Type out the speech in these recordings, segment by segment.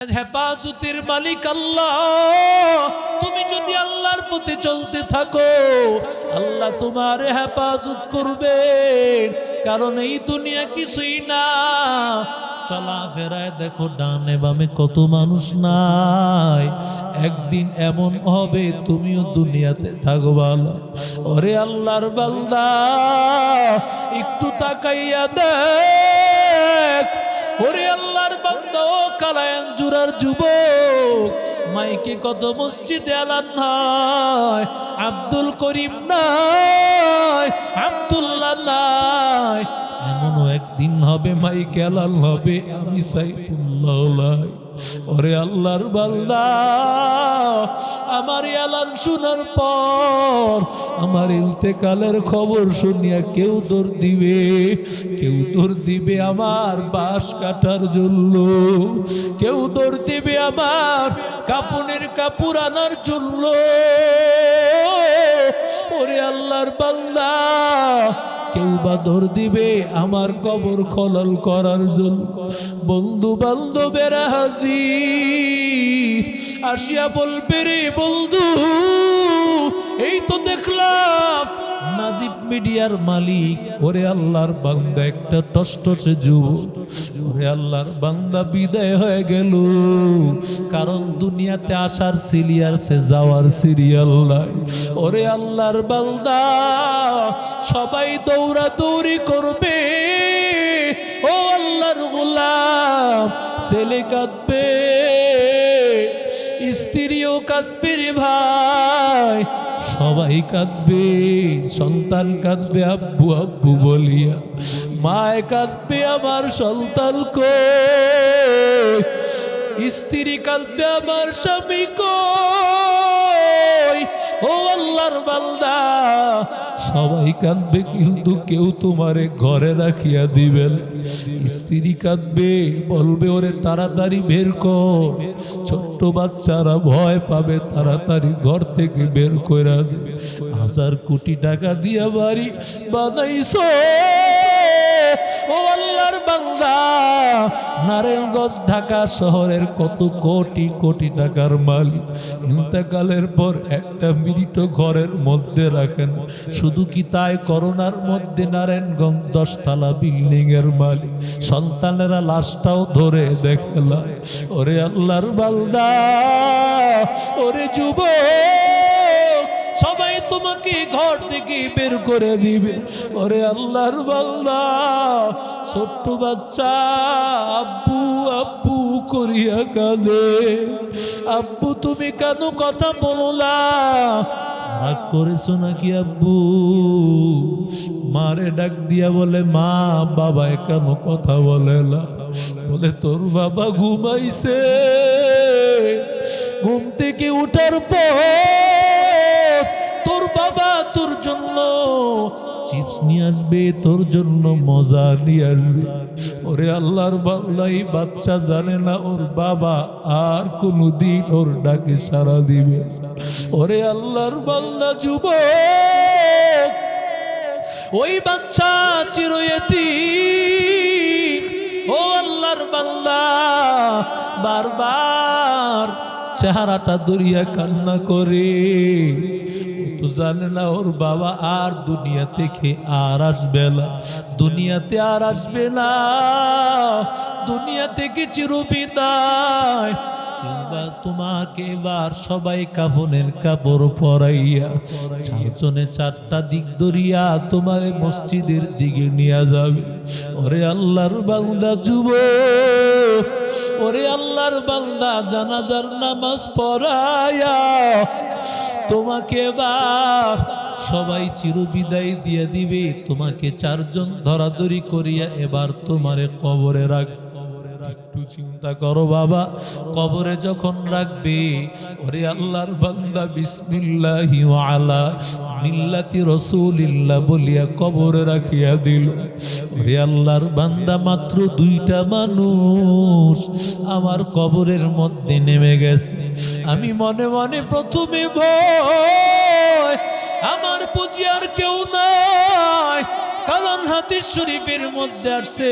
হেফাজতের মালিক আল্লাহ। তুমি যদি আল্লাহর পথে চলতে থাকো, আল্লাহ তোমার হেফাজত করবেন। কারণ এই দুনিয়া কিছুই না। চলাফেরায় দেখো ডানে বামে কত মানুষ নাই। একদিন এমন হবে তুমিও দুনিয়াতে থাকবা। ওরে আল্লাহর বান্দা, একটু তাকাইয়া দেখ। ওরে আল্লাহর বান্দা, ও কালায়ান জুরার যুবক, মাইকে কত মসজিদে আলান নাই, আব্দুল করিম নাই, আব্দুল্লাহ নাই। এমনও একদিন হবে মাইকে আলান হবে, আমি সাইফুল্লাহ নাই। ওরে আল্লাহর বান্দা, আমার এলান শোনার পর, আমার ইন্তেকালের খবর শুনিয়া কেউ দৌড় দিবে, কেউ দৌড় দিবে আমার বাঁশ কাটার জন্য, কেউ দৌড় দিবে আমার কাপড়ের কাপড় আনার জন্য। ওরে আল্লাহর বান্দা, কেউ বা দৌড় দিবে আমার কবর খনন করার জন্য। বন্ধু বান্ধবেরা হাজির, আসিয়া বলবে রে বন্ধু, এই তো দেখলাম নাজিব মিডিয়ার মালিক। ওরে আল্লাহর বান্দা, একটা টসটসে যুবক, ওরে আল্লাহর বান্দা বিদায় হয়ে গেল। কারণ দুনিয়াতে আসার সিরিয়াল সে যাওয়ার সিরিয়াল নাই। ওরে আল্লাহর বান্দা, সবাই দৌড়াদৌড়ি করবে। ও আল্লাহর গোলাম, ছেলে কাঁদবে, স্ত্রীও কাঁদবে রে ভাই, সবাই কাঁদবে। সন্তান কাঁদবে আব্বু আব্বু বলিয়া, মায় কাঁদবে আমার সন্তান কই, স্ত্রী কাঁদবে আমার স্বামী কই। ও আল্লাহর বান্দা, সবাই কাঁদবে কিন্তু কেউ তোমারে ঘরে রাখিয়া দিবেন। স্ত্রী কাঁদবে, বলবে ওরে তাড়াতাড়ি বের কর। ছোট্ট বাচ্চারা ভয় পাবে, তাড়াতাড়ি ঘর থেকে বের করে দেবে। 1000 কোটি টাকা দিয়া বাড়ি বানাইছো। ও আল্লাহর বান্দা, নারায়ণগঞ্জ ঢাকা শহরের কত কোটি কোটি টাকার মালিক, ইন্তেকালের পর একটা মিনিটও ঘরের মধ্যে রাখেন। শুধু কি তাই, করোনার মধ্যে নারায়ণগঞ্জ 10 তলা বিল্ডিং এর মালিক, সন্তানেরা লাশটাও ধরে দেখলা। ওরে আল্লাহর বান্দা, ওরে যুবক, সবাই তোমাকে ঘর থেকে বের করে দিবে। ওরে আল্লাহর বান্দা, ছোট্ট বাচ্চা আব্বু আব্বু করিয়া কাঁদে। আব্বু তুমি কেন কথা বললা? রাগ করেছো নাকি আব্বু? মারে ডাক দিয়া বলে, মা বাবা কেন কথা বলে না? বলে তোর বাবা ঘুমাইছে, ঘুম থেকে উঠার পর তোর বাবা তোর জন্য চিপস নিয়ে আসবে, তোর জন্য মজা নিয়ে আসবে। ওরে আল্লাহর বান্দা, এই বাচ্চা জানে না ওর বাবা আর কোনদিন ওর ডাকে সাড়া দিবে। ওরে আল্লাহর বান্দা যুবক, ওই বাচ্চা চিরয়তীম। ও আল্লাহর বান্দা, বারবার চেহারাটা দরিয়া কান্না করে। তো জানে না ওর বাবা আর দুনিয়া থেকে আর আসবে না, দুনিয়াতে আর আসবে না, দুনিয়া থেকে চিরবিদায়। কিংবা তোমাকে এবার সবাই কাফনের কাপড় পরাইয়া 4 জনে 4টা দিক ধরিয়া তোমার মসজিদের দিকে নিয়ে যাবে। ওরে আল্লাহর বান্দা যুবক, ওরে আল্লাহর বান্দা, জানাজার নামাজ পড়ায়া তোমাকে এবার সবাই চিরবিদায় দিয়ে দিবে। তোমাকে 4 জন ধরাধরি করিয়া এবার তোমারে কবরে রাখবে। একটু চিন্তা করো বাবা, কবরে যখন রাখবে, ওরে আল্লাহর বান্দা বিসমিল্লাহি ওয়া আলা মিল্লাতি রাসূলিল্লাহ বলিয়া কবরে রাখিয়া দিল। ওরে আল্লাহর বান্দা, মাত্র 2টা মানুষ আমার কবরের মধ্যে নেমে গেছে। আমি মনে মনে প্রথমে ভয়, আমার পুঁজি আর কেউ নাই। কারণ হাদিস শরীফের মধ্যে আসছে,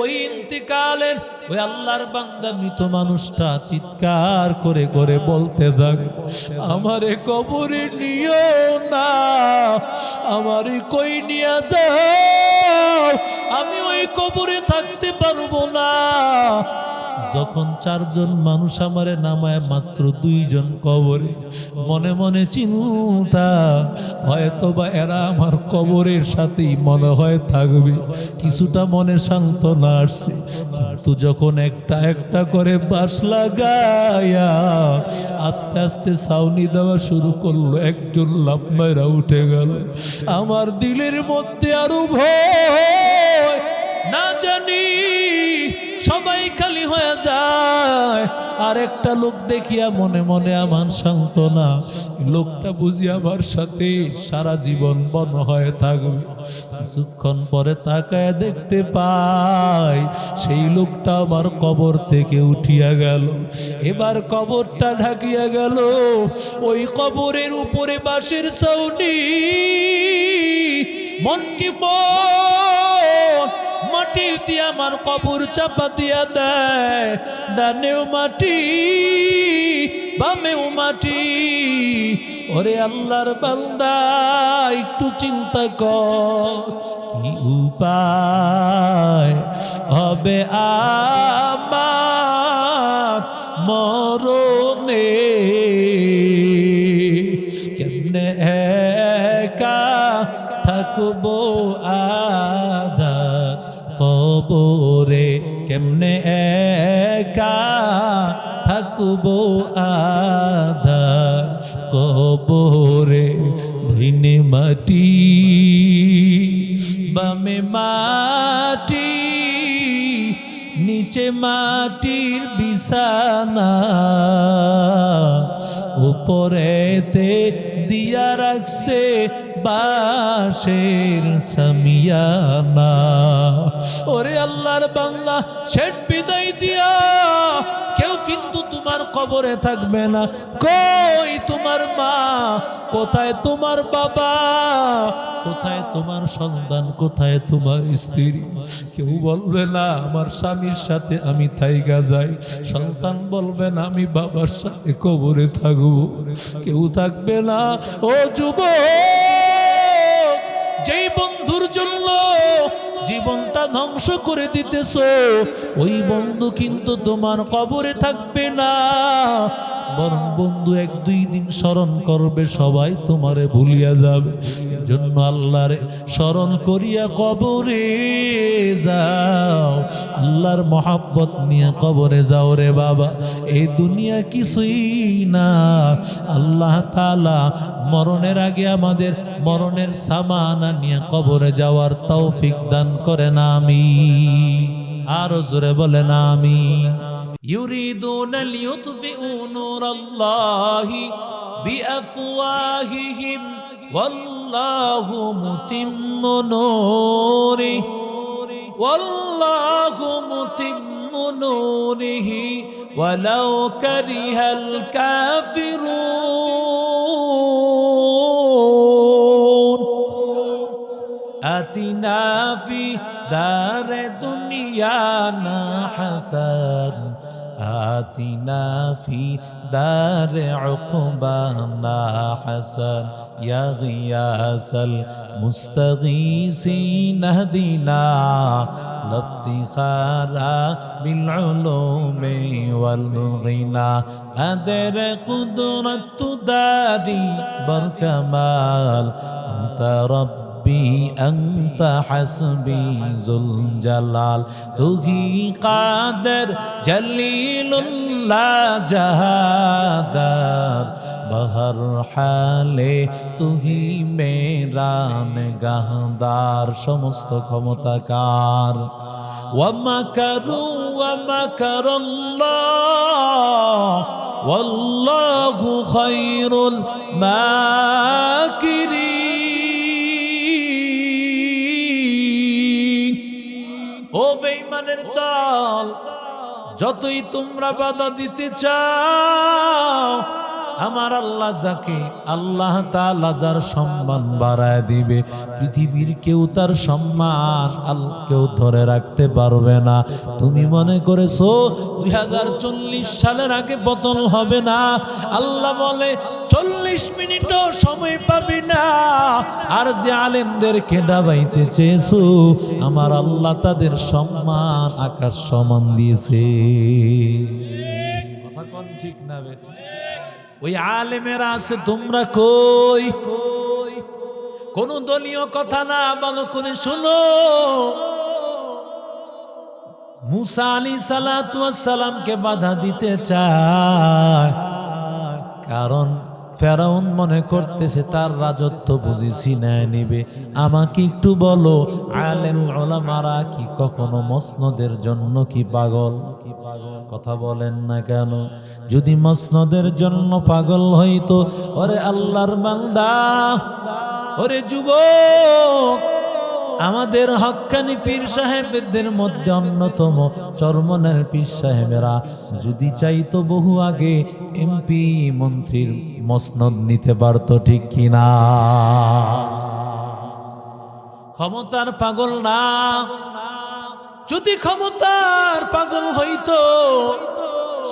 ওই ইন্তিকালের ওই আল্লাহর বান্দা মৃত মানুষটা চিৎকার করে করে বলতে থাকে, আমারে কবরে নিও না, আমারে কই নিয়ে যাও, আমি ওই কবরে থাকতে পারবো না। যখন 4 জন মানুষ আমারে নামায় মাত্র 2 জন কবরে, মনে মনে চিন্তা, হয়তোবা এরা আমার কবরের সাথেই মনে হয় থাকবে, কিছুটা মনে সান্ত্বনা আসছে। কিন্তু যখন একটা একটা করে বাঁশ লাগায়া আস্তে আস্তে ছাউনি দেওয়া শুরু করলো, একজন লাফ মাইরা উঠে গেল। আমার দিলের মধ্যে আরো ভয়, না জানি সবাই খালি হয়ে যায়। আর একটা লোক দেখিয়া মনে মনে আমার সান্ত্বনা, লোকটা বুঝি আমার সাথে সারা জীবন বন হয়ে থাকবে। কিছুক্ষণ পরে তাকায় দেখতে পাই সেই লোকটা আমার কবর থেকে উঠিয়া গেল। এবার কবরটা ঢাকিয়া গেল, ওই কবরের উপরে বাঁশের ছাউনি, মন কি মন মাটির দিয়ে আমার কবর চাপা দিয়া দেয়, ডানেও মাটি বামেও মাটি। ওরে আল্লাহর বান্দা একটু চিন্তা কর, কি উপায় হবে আমার মরণে, কেমনে একা থাকবো আধার কবরে, কেমনে একা থাকবো আধার কবরে। ভিনে মাটি বামে মাটি, নিচে মাটির বিছানা, উপরেতে দিয়া রাখছে বাঁশের সামিয়ানা। ওরে আল্লাহর বাংলা, শেষ বিদায় দিয়া কেউ কিন্তু তোমার কবরে থাকবে না। কই তোমার মা, কোথায় তোমার বাবা, কোথায় তোমার সন্তান, কোথায় তোমার স্ত্রী? কেউ বলবে না আমার স্বামীর সাথে আমি থাইগা যাই, সন্তান বলবে না আমি বাবার সাথে কবরে থাকবো, কেউ থাকবে না। ও যুবক, যেই বন্ধুর জন্য জীবনটা ধ্বংস করে দিতেছো, ওই বন্ধু কিন্তু তোমার কবরে থাকবে না, বরং বন্ধু 1-2 দিন স্মরণ করবে, সবাই তোমারে ভুলিয়া যাবে। জন্য আল্লাহরে স্মরণ করিয়া কবরে যাও, আল্লাহর মহাব্বত নিয়ে কবরে যাও রে বাবা। এই দুনিয়া কিছুই না। আল্লাহ তাআলা মরণের আগে আমাদের মরণের সামানা নিয়ে কবরে যাওয়ার তৌফিক দান করেন আমিন। আরো জোরে বলেন আমিন। ইউরিদুনা লিইউতফিউ নূরাল্লাহি বিআফওয়াহিহিম ওয়াল্লাহু মুতিম্মু নূরিহি ওয়াল্লাহু মুতিম্মু নূরিহি ওয়ালাউ কারিহাল কাফিরুন। আতিনা ফি দারে দুনিয়ানা হাসান, আতিনা ফি দারে উকবানা হাসান, ইয়া গিয়াসাল মুস্তাগীসিন হদিনা লফতিখারা বিল উলুমি ওয়াল গিনা। কাদের কুদরত দারি বরকামাল, আনতা রব্বি আনতা হাসবি যুল জালাল। তুহি কাদের জলিলুল্লাহ জাহাদার, বহর হালে তুহি মেরা নিগাহদার, সমস্ত ক্ষমতাকার। ওয়া মাকারু ওয়া মাকারাল্লাহ ওয়াল্লাহু খায়রুল মাকিরিন। ও বেঈমানের দল, যতই তোমরা বাধা দিতে চাও, আমার আল্লাহ যাকে আল্লাহ তাআলা যার সম্মান বাড়ায় দিবে, পৃথিবীর কেউ তার সম্মান কেউ ধরে রাখতে পারবে না। তুমি মনে করেছো 2040 সালের আগে পতন হবে না? আল্লাহ বলে 40 মিনিটও সময় পাবি না। আর যে আলেমদেরকে ডাবাইতে চেয়েছো, আমার আল্লাহ তাদের সম্মান আকাশ সমান দিয়েছে। কথা কোন ঠিক না বেটি? ওই আলেমেরা আছে, তোমরা কই? কোন দলীয় কথা না, ভালো করে শোনো। মুসা আলাইহিস সালাতু ওয়াস সালামকে বাধা দিতে চায়, কারণ ফেরাউন মনে করতেছে তার রাজত্ব বুঝি ছিনায় নিবে। আমাকে একটু বলো, আলেম ওলামারা কি কখনো মসনদের জন্য কি পাগল? কথা বলেন না কেন? যদি মসনদের জন্য পাগল হইতো, ওরে আল্লাহর বান্দা, ওরে যুবক, আমাদের হক্কানি পীর সাহেবদের মধ্যে অন্যতম চরমনের পীর সাহেবেরা যদি চাইতো বহু আগে এমপি মন্ত্রীর মসনদ নিতে পারত, ঠিক কিনা? ক্ষমতার পাগল না। যদি ক্ষমতার পাগল হইতো,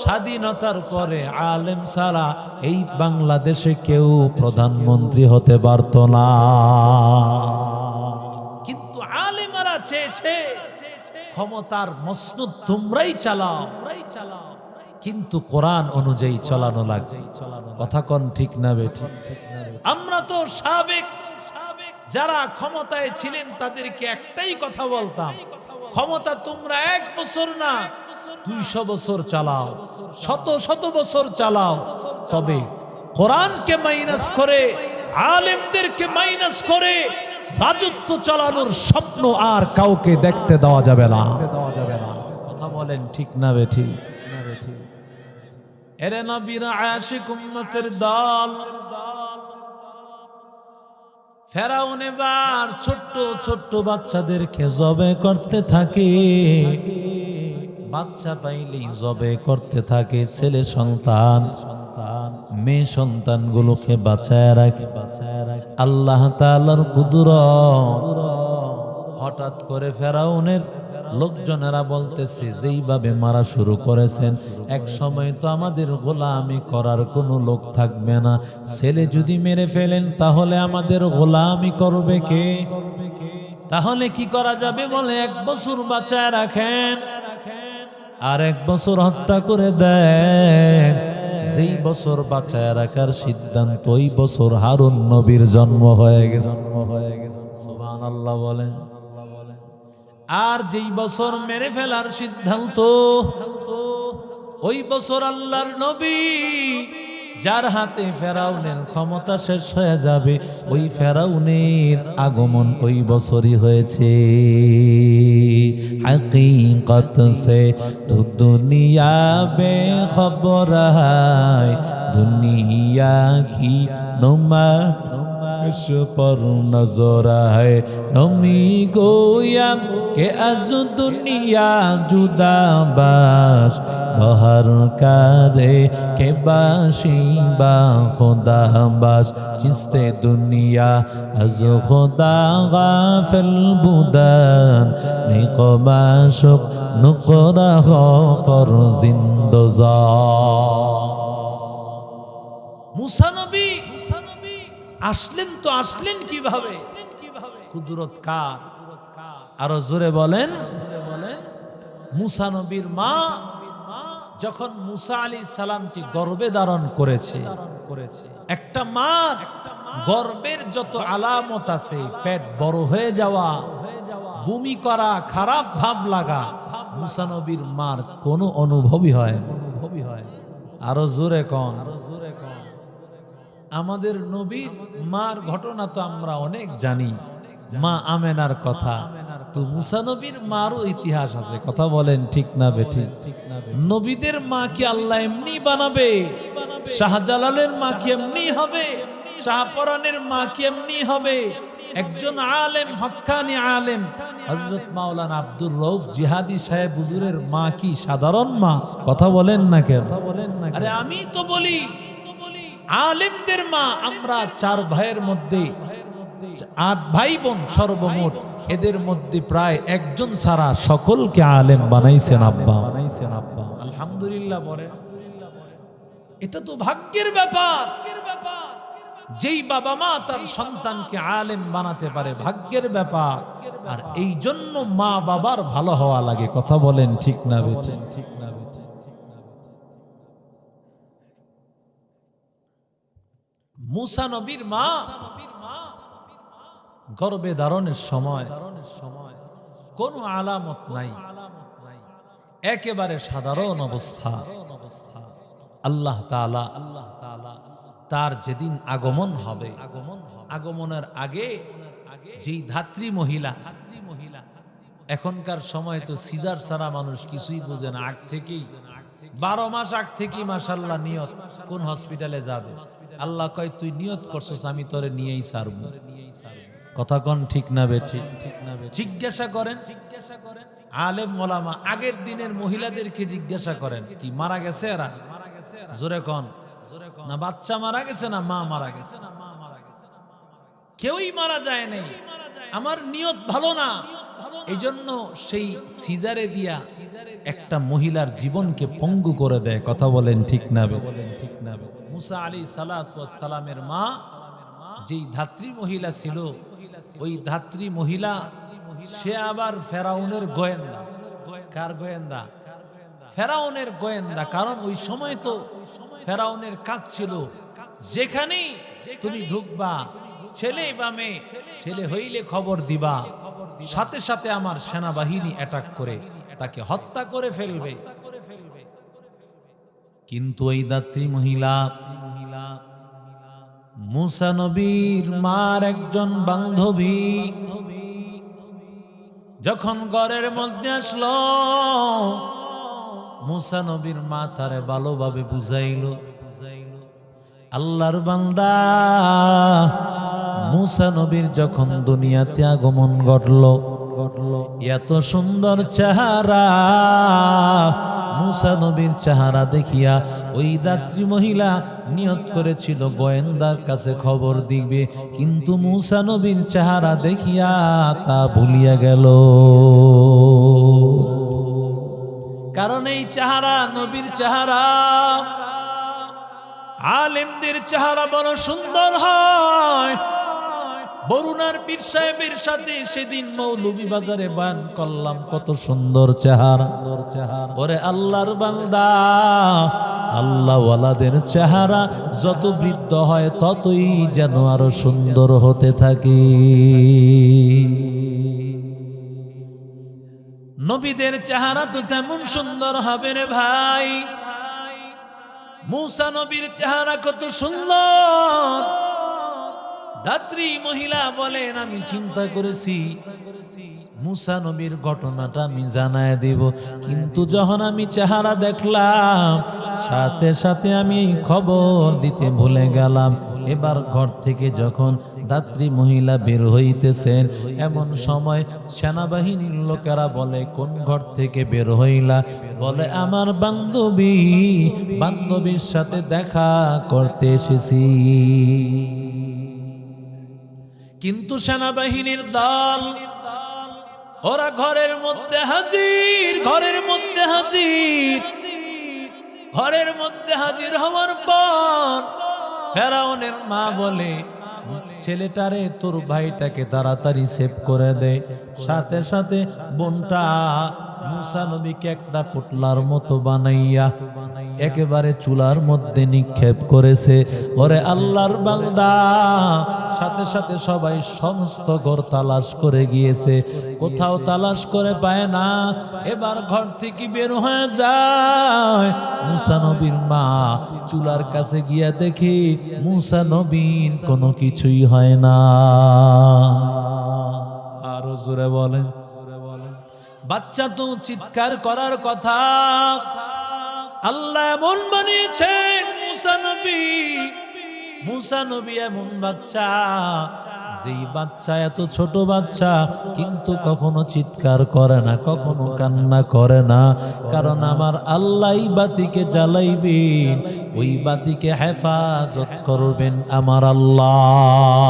স্বাধীনতার পরে আলেম ছাড়া এই বাংলাদেশে কেউ প্রধানমন্ত্রী হতে পারত না। কিন্তু আলেমরা চেয়েছে ক্ষমতার মসনদ তোমরাই চালাও, কিন্তু কোরআন অনুযায়ী চালানো লাগবে। কথা কোন ঠিক না বেঠি? আমরা তো সাবেক যারা ক্ষমতায় ছিলেন তাদেরকে একটাই কথা বলতাম, ক্ষমতা তোমরা 1 বছর না 200 বছর চালাও, শত শত বছর চালাও, তবে কোরআনকে মাইনাস করে, আলেমদেরকে মাইনাস করে রাজত্ব চালানোর স্বপ্ন আর কাউকে দেখতে দেওয়া যাবে না। কথা বলেন ঠিক না বেঠি? এরে নবীর আশিক উম্মতের দল, ফেরাউন এবার ছোট্ট ছোট্ট বাচ্চাদেরকে জবে করতে থাকে। বাচ্চা পাইলেই জবে করতে থাকে। ছেলে সন্তান, মেয়ে সন্তানগুলোকে বাঁচায় রাখে। আল্লাহ তাআলার কুদরত। হঠাৎ করে ফেরাউনের লোকজনেরা বলতেছে, যেইভাবে মারা শুরু করেছেন, এক সময় তো আমাদের গোলামি করার কোনো লোক থাকবে না। ছেলে যদি মেরে ফেলেন তাহলে আমাদের গোলামি করবে কে? তাহলে কি করা যাবে? বলে 1 বছর বাঁচায় রাখেন, আর 1 বছর হত্যা করে দেন। যেই বছর বাঁচায় রাখার সিদ্ধান্ত, ওই বছর হারুন নবীর জন্ম হয়ে গেছে। সুবহানাল্লাহ বলেন। আর যেই বছর মেরে ফেলার সিদ্ধান্ত, ওই বছর আল্লাহর নবী, যার হাতে ফেরাউনের ক্ষমতা শেষ হয়ে যাবে, ওই ফেরাউনের আগমন ওই বছরই হয়েছে। হাকিকত সে তো দুনিয়া বেখবর হায়, দুনিয়া কি नुमाइश पर नजर है। नमी गोया के अज दुनिया जुदा बाश, बहर करे के बाशी बा खुदा बाश। चिस्ते दुनिया अज खुदा गाफिल बुदान, निकमाशुक नुकरा खफर जिंदजा। मूसा नबी আসলেন তো আসলেন কিভাবে? কুদরত কার? আরো জোরে বলেন। মুসা নবীর মা যখন মুসা আলাইহিস সালামকে গর্ভে ধারণ করেছে, একটা মার গর্ভের যত আলামত আছে, পেট বড় হয়ে যাওয়া, বমি করা, খারাপ ভাব লাগা, মুসা নবীর মার কোনো অনুভবই হয়। আরো জোরে কোন। আমাদের নবীর মার ঘটনা তো আমরা অনেক জানি, মা আমেনার কথা। তো মুসা নবীর মারও ইতিহাস আছে। কথা বলেন ঠিক না বেঠিক? নবীদের মা কি আল্লাহ এমনি বানাবে? শাহজালালের মা কি এমনি হবে? শাহপরানের মা কি এমনি হবে? একজন আলেম, হক্কানি আলেম হযরত মাওলানা আব্দুর রউফ জিহাদি সাহেব হুজুরের মা কি সাধারণ মা? কথা বলেন না কেন? আরে আমি তো বলি আলেমদের মা। আমরা 4 ভাইয়ের মধ্যে 8 ভাই বোন সর্বমোট, এদের মধ্যে প্রায় একজন ছাড়া সকলকে আলেম বানাইছেন আব্বা। আলহামদুলিল্লাহ বলে। এটা তো ভাগ্যের ব্যাপার। যেই বাবা মা তার সন্তানকে আলেম বানাতে পারে, ভাগ্যের ব্যাপার। আর এই জন্য মা বাবার ভালো হওয়া লাগে। কথা বলেন ঠিক না বেঠিক? মুসা নবীর মা গর্ভে ধারণের সময় কোনো আলামত নাই, একেবারে সাধারণ অবস্থা। আল্লাহ তাআলা তার যেদিন আগমন হবে, আগমনের আগে যেই ধাত্রী মহিলা, এখনকার সময় তো সিজার ছাড়া মানুষ কিছুই বোঝে না। আগ থেকেই 12 মাস আগ থেকেই মাশাআল্লাহ নিয়ত, কোন হসপিটালে যাবে। আল্লাহ কয় তুই নিয়ত করছস, আমি তোরে নিয়েই ছাড়বো। কথা কোন ঠিক না বেঠিক? জিজ্ঞাসা করেন আলেম ওলামা, আগের দিনের মহিলাদেরকে জিজ্ঞাসা করেন, কি মারা গেছে এরা? জোরে কোন, না বাচ্চা মারা গেছে, না মা মারা গেছে? কেউই মারা যায় নাই। আমার নিয়ত ভালো না, এই জন্য সেই সিজারে দিয়া একটা মহিলার জীবনকে পঙ্গু করে দেয়। কথা বলেন ঠিক না? মুসা আলাইহিস সালাতু ওয়াস সালামের মা যেই ধাত্রী মহিলা ছিল, ওই ধাত্রী মহিলা সে আবার ফেরাউনের গোয়েন্দা। কার গোয়েন্দা? ফেরাউনের গোয়েন্দা। কারণ ওই সময় তো ফেরাউনের কাজ ছিল, যেখানেই তুমি ঢুকবা, ছেলে বা মেয়ে, ছেলে হইলে খবর দিবা, সাথে সাথে আমার সেনাবাহিনী অ্যাটাক করে তাকে হত্যা করে ফেলবে। কিন্তু ওই ধাত্রী মহিলা মুসা নবীর মার একজন বান্ধবী যখন ঘরের মধ্যে আসলো, মুসা নবীর মা তারে ভালোভাবে বুঝাইল, আল্লাহর বান্দা মুসা নবীর যখন দুনিয়াতে আগমন ঘটলো, এত সুন্দর চেহারা, মুসা নবীর চেহারা দেখিয়া ওই ধাত্রী মহিলা নিয়ত করেছিল গোয়েন্দার কাছে খবর দিবে, কিন্তু মুসা নবীর চেহারা দেখিয়া তা ভুলিয়া গেল। কারণ এই চেহারা নবীর চেহারা, আলেমদের চেহারা বড় সুন্দর হয়। বরুণার পীর সাহেবের সাথে সেদিন মৌলভী বাজারে বয়ান করলাম, কত সুন্দর চেহারা। ওরে আল্লাহর বান্দা, আল্লাহ ওয়ালাদের চেহারা যত বৃদ্ধ হয় ততই যেন আরো সুন্দর হতে থাকে। নবীদের চেহারা তো তেমন সুন্দর হবে রে ভাই। মুসা নবীর চেহারা কত সুন্দর। ধাত্রী মহিলা বলেন, আমি চিন্তা করেছি মুসা নবীর ঘটনাটা আমি জানায় দিব, কিন্তু যখন আমি চেহারা দেখলাম সাথে সাথে আমি খবর দিতে ভুলে গেলাম। এবার ঘর থেকে যখন ধাত্রী মহিলা বের হইতেছেন, এমন সময় সেনাবাহিনীর লোকেরা বলে, কোন ঘর থেকে বের হইলা? বলে, আমার বান্ধবীর সাথে দেখা করতে এসেছি। কিন্তু সেনাবাহিনীর দল ওরা ঘরের মধ্যে হাজির। ঘরের মধ্যে হাজির হওয়ার পর ফেরাউনের মা বলে, ছেলেটারে, তোর ভাইটাকে তাড়াতাড়ি সেভ করে দে। সাথে সাথে বোনটা মুসা নবীকে একটা পুতলার মতো বানাইয়া একেবারে চুলার মধ্যে নিক্ষেপ করেছে। ওরে আল্লাহর বান্দা, সাথে সাথে সবাই সমস্ত ঘর তালাশ করে গিয়েছে, কোথাও তালাশ করে পায় না। এবার ঘর থেকে বের হয়ে যায়। মুসা নবীর মা চুলার কাছে গিয়া দেখে মুসা নবীর কোনো কিছুই হয় না। আরো জোরে বলেন। বাচ্চা তো চিৎকার করার কথা, আল্লাহ এমন বানিয়েছেন মুসা নবী এমন বাচ্চা যেই বাচ্চা এত ছোট বাচ্চা কিন্তু কখনো চিৎকার করে না, কখনো কান্না করে না, কারণ আমার আল্লাহ বাতিকে জ্বালাইবেন, ওই বাতিকে হেফাজত করবেন আমার আল্লাহ।